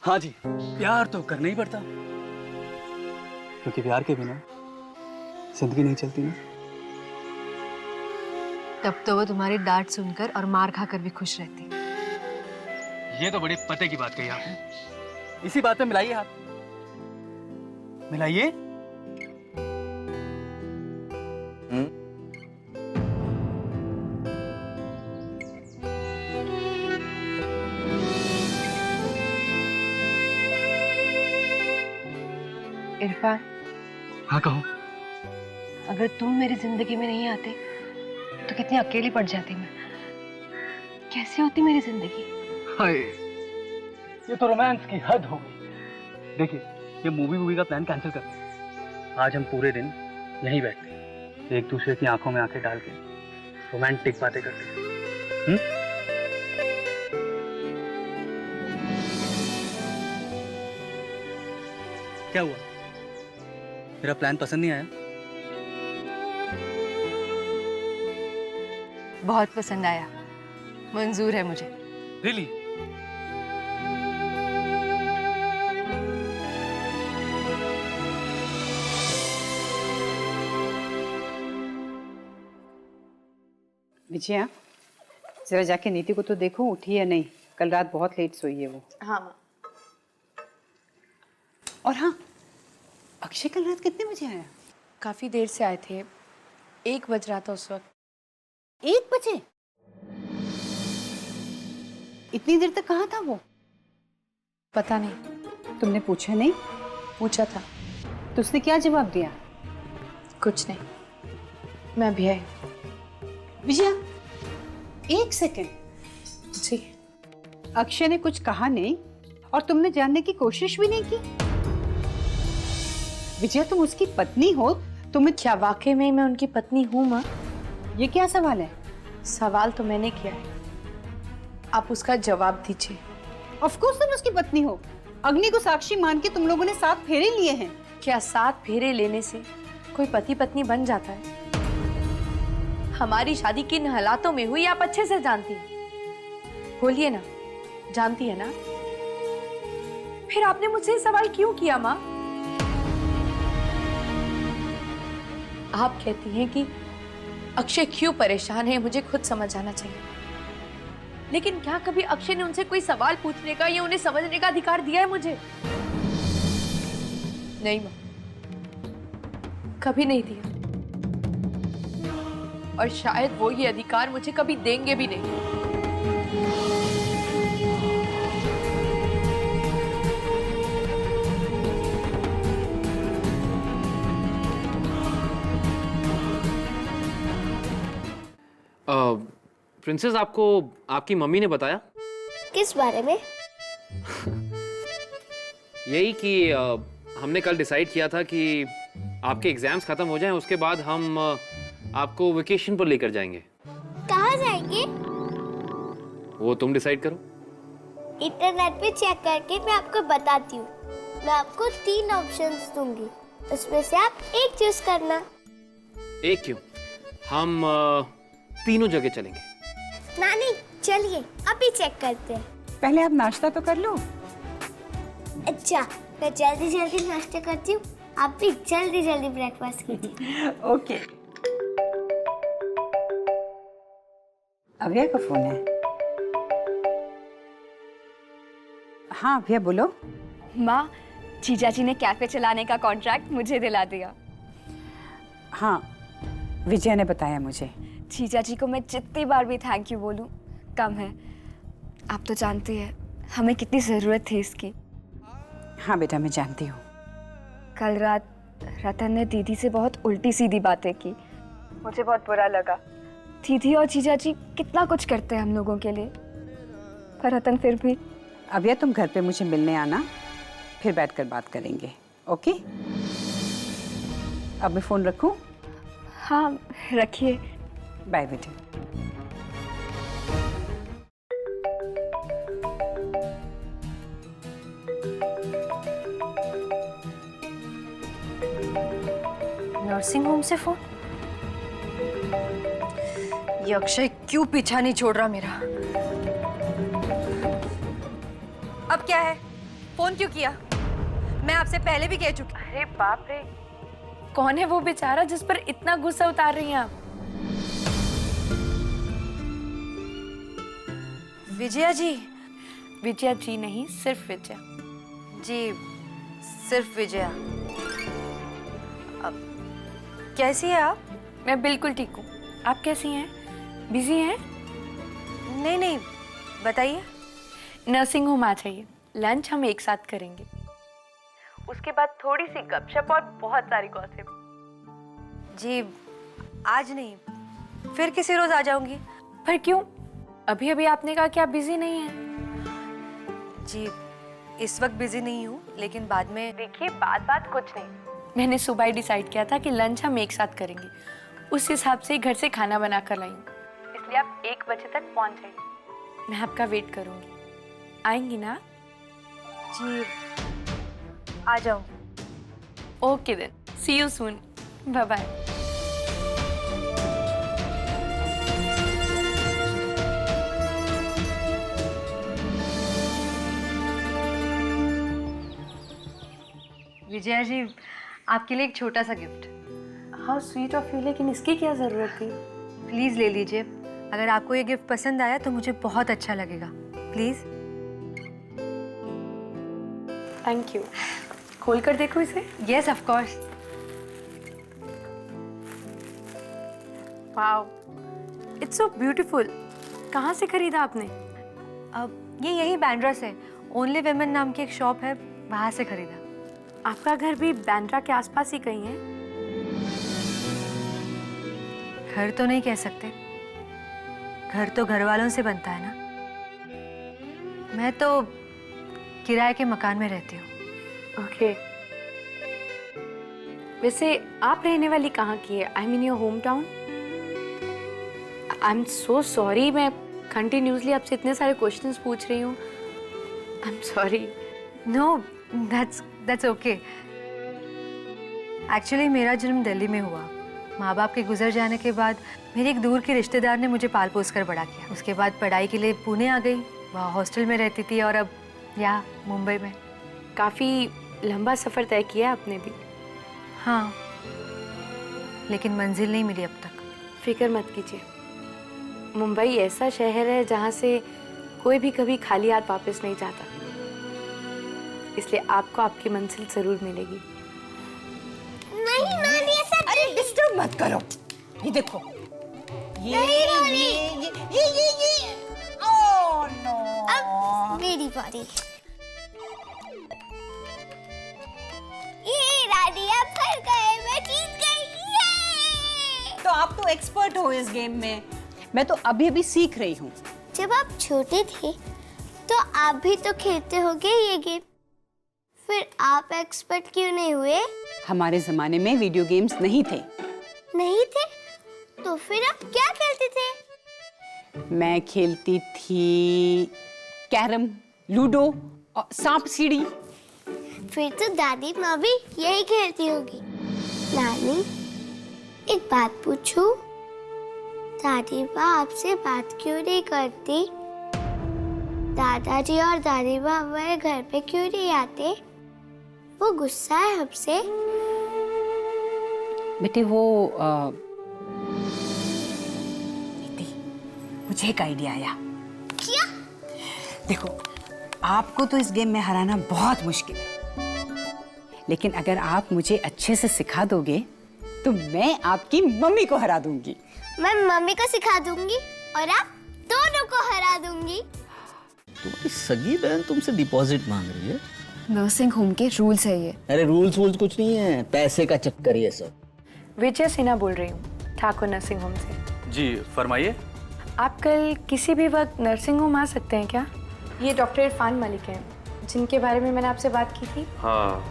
हाँ जी, प्यार तो करना ही पड़ता, क्योंकि प्यार के बिना जिंदगी नहीं चलती ना। तब तो वो तुम्हारी डांट सुनकर और मार खाकर भी खुश रहती। ये तो बड़े पते की बात कही आपने। इसी बात पे मिलाइए हाथ, मिलाइए। इरफान, हाँ कहो। अगर तुम मेरी जिंदगी में नहीं आते तो कितनी अकेली पड़ जाती मैं। कैसी होती मेरी जिंदगी। हाय, ये तो रोमांस की हद हो गई। देखिए, ये मूवी का प्लान कैंसिल करते हैं। आज हम पूरे दिन यहीं बैठते हैं, एक दूसरे की आंखों में आंखें डाल के रोमांटिक बातें करते हैं। क्या हुआ? मेरा प्लान पसंद नहीं आया? बहुत पसंद आया, मंजूर है मुझे। रियली? विजया, जरा जाके नीति को तो देखो उठी या नहीं। कल रात बहुत लेट सोई है वो। हाँ माँ। और हाँ, अक्षय कल रात कितने बजे आया? काफी देर से आए थे, 1 बज रहा था उस वक्त। 1 बजे? इतनी देर तक कहाँ था वो? पता नहीं। तुमने पूछा नहीं? पूछा था। तो उसने क्या जवाब दिया? कुछ नहीं, मैं भी आई। विजया, 1 सेकंड। जी। अक्षय ने कुछ कहा नहीं और तुमने जानने की कोशिश भी नहीं की? विजया, तुम उसकी पत्नी हो, तुम्हें क्या वाकई में मैं उनकी पत्नी हूँ माँ? ये क्या सवाल है? सवाल तो मैंने किया है, आप उसका जवाब दीजिए। ऑफ कोर्स तुम उसकी पत्नी हो। अग्नि को साक्षी मान के तुम लोगों ने 7 फेरे लिए हैं। क्या 7 फेरे लेने से कोई पति पत्नी बन जाता है? हमारी शादी किन हालातों में हुई आप अच्छे से जानती हैं। बोलिए ना, जानती है ना? फिर आपने मुझसे सवाल क्यों किया माँ? आप कहती हैं कि अक्षय क्यों परेशान है, मुझे खुद समझ आना चाहिए। लेकिन क्या कभी अक्षय ने उनसे कोई सवाल पूछने का या उन्हें समझने का अधिकार दिया है मुझे? नहीं माँ, कभी नहीं दिया। और शायद वो ये अधिकार मुझे कभी देंगे भी नहीं। प्रिंसेस, आपको आपकी मम्मी ने बताया? किस बारे में? यही कि हमने कल डिसाइड किया था कि आपके एग्जाम्स खत्म हो जाएं, उसके बाद हम आपको वेकेशन पर लेकर जाएंगे। कहाँ जाएंगे? वो तुम डिसाइड करो। इंटरनेट पे चेक करके मैं आपको बताती हूँ। मैं आपको 3 ऑप्शंस दूंगी, उसमें से आप एक चूज करना। एक क्यों? हम तीनों जगह चलेंगे। नानी चलिए अभी चेक करते हैं। पहले आप नाश्ता तो कर लो। अच्छा, मैं जल्दी जल्दी नाश्ता करती हूँ, आप भी जल्दी जल्दी ब्रेकफास्ट कीजिए। ओके। अभया का फोन है। हाँ अभया बोलो। माँ, जीजा जी ने कैफे चलाने का कॉन्ट्रैक्ट मुझे दिला दिया। हाँ, विजय ने बताया मुझे। जीजा जी को मैं जितनी बार भी थैंक यू बोलूं कम है। आप तो जानती है हमें कितनी ज़रूरत थी इसकी। हाँ बेटा, मैं जानती हूँ। कल रात रतन ने दीदी से बहुत उल्टी सीधी बातें की, मुझे बहुत बुरा लगा। दीदी और जीजा जी कितना कुछ करते हैं हम लोगों के लिए, पर रतन फिर भी। अभया, तुम घर पे मुझे मिलने आना, फिर बैठकर बात करेंगे। ओके? अब मैं फोन रखूं? हाँ रखिए। बाय बेटे। नर्सिंग होम से फोन? ये अक्षय क्यों पीछा नहीं छोड़ रहा मेरा? अब क्या है? फोन क्यों किया? मैं आपसे पहले भी कह चुकी। अरे बाप रे, कौन है वो बेचारा जिस पर इतना गुस्सा उतार रही हैं आप? विजया जी। विजया जी नहीं, सिर्फ विजया जी, सिर्फ विजया। अब कैसी है आप? मैं बिल्कुल ठीक हूँ। आप कैसी हैं? बिजी हैं? नहीं नहीं, बताइए। नर्सिंग होम आ जाइए, लंच हम एक साथ करेंगे। उसके बाद थोड़ी सी गपशप और बहुत सारी गॉसिप। जी आज नहीं, फिर किसी रोज आ जाऊंगी। पर क्यों? अभी अभी आपने कहा कि आप बिजी नहीं हैं। जी इस वक्त बिजी नहीं हूँ, लेकिन बाद में। देखिए बात कुछ नहीं, मैंने सुबह ही डिसाइड किया था कि लंच हम एक साथ करेंगे। उस हिसाब से घर से खाना बना कर लाएंगे, इसलिए आप 1 बजे तक पहुंच जाइए। मैं आपका वेट करूंगी। आएंगी ना? जी आ जाऊंगी। Okay then, see you soon, bye bye. Vijaya ji, आपके लिए एक छोटा सा gift. How sweet of you, लेकिन इसकी क्या जरूरत थी? प्लीज ले लीजिए। अगर आपको ये गिफ्ट पसंद आया तो मुझे बहुत अच्छा लगेगा। प्लीज। Thank you. खोल कर देखो इसे। Yes of course. Wow, it's so beautiful. कहाँ से खरीदा आपने? अब ये यही बैंड्रा से, ओनली विमेन नाम की एक शॉप है, वहाँ से खरीदा। आपका घर भी बैंड्रा के आसपास ही कहीं है? घर तो नहीं कह सकते, घर तो घर वालों से बनता है ना। मैं तो किराए के मकान में रहती हूँ। ओके। वैसे आप रहने वाली कहाँ की है? I mean your home town. I am so sorry, मैं कंटिन्यूसली आपसे इतने सारे क्वेश्चंस पूछ रही हूँ। I am sorry. No, that's okay. Actually मेरा जन्म दिल्ली में हुआ। माँ बाप के गुजर जाने के बाद मेरी एक दूर के रिश्तेदार ने मुझे पाल पोस कर बड़ा किया। उसके बाद पढ़ाई के लिए पुणे आ गई, वहाँ हॉस्टल में रहती थी, और अब यहाँ मुंबई में। काफ़ी लंबा सफ़र तय किया आपने भी। हाँ, लेकिन मंजिल नहीं मिली अब तक। फिक्र मत कीजिए, मुंबई ऐसा शहर है जहाँ से कोई भी कभी खाली हाथ वापस नहीं जाता, इसलिए आपको आपकी मंजिल जरूर मिलेगी। नहीं नानी, ऐसा अरे डिस्टर्ब मत करो। ये देखो, ये ओह नो, अब मेरी बारी। ये रानी आप हार गए, मैं जीत गई। ये तो आप तो एक्सपर्ट हो इस गेम में। मैं तो अभी अभी सीख रही हूँ। जब आप छोटे थे तो आप भी तो खेलते होगे ये गेम, फिर आप एक्सपर्ट क्यों नहीं हुए? हमारे जमाने में वीडियो गेम्स नहीं थे। नहीं थे? तो फिर आप क्या खेलते थे? मैं खेलती थी कैरम, लूडो और सांप सीढ़ी। फिर तो दादी माँ भी यही खेलती होगी। नानी, एक बात पूछूं? दादी माँ आपसे बात क्यों नहीं करती? दादाजी और दादी माँ हमारे घर पे क्यों नहीं आते? वो गुस्सा है हमसे? बेटे वो दीदी, मुझे एक आइडिया आया। क्या? देखो, आपको तो इस गेम में हराना बहुत मुश्किल है, लेकिन अगर आप मुझे अच्छे से सिखा दोगे तो मैं आपकी मम्मी को हरा दूंगी। मैं मम्मी को सिखा दूंगी और आप दोनों को हरा दूंगी। तुम्हारी सगी बहन तुमसे डिपॉजिट मांग रही है। नर्सिंग होम के रूल्स है ये। अरे रूल्स वूल्स कुछ नहीं है, पैसे का चक्कर ये सब। विजय सिन्हा बोल रही हूँ, ठाकुर नर्सिंग होम से। जी फरमाइए। आप कल किसी भी वक्त नर्सिंग होम आ सकते हैं क्या? ये डॉक्टर इरफान मलिक हैं, जिनके बारे में मैंने आपसे बात की थी। हाँ।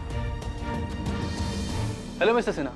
Hello mister Sinha,